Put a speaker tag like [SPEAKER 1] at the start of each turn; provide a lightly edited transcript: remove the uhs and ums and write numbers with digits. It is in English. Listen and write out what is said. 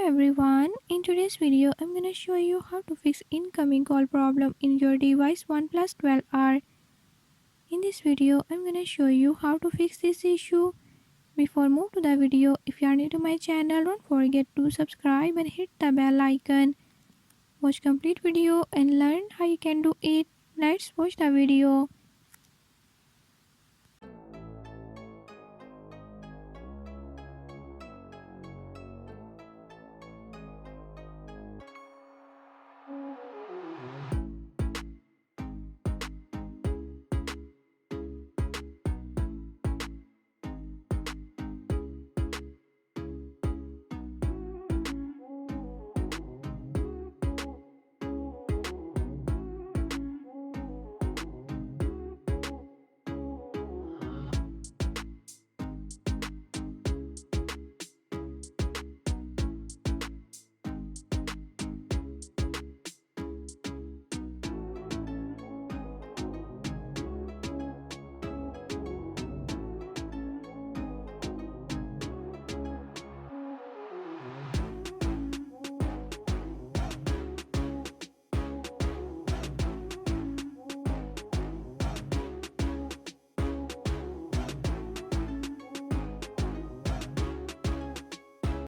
[SPEAKER 1] everyone, in today's video I'm gonna show you how to fix incoming call problem in your device OnePlus 12R. In this video I'm gonna show you how to fix this issue. Before move to the video, if you are new to my channel, don't forget to subscribe and hit the bell icon. Watch complete video and learn how you can do it. Let's watch the video.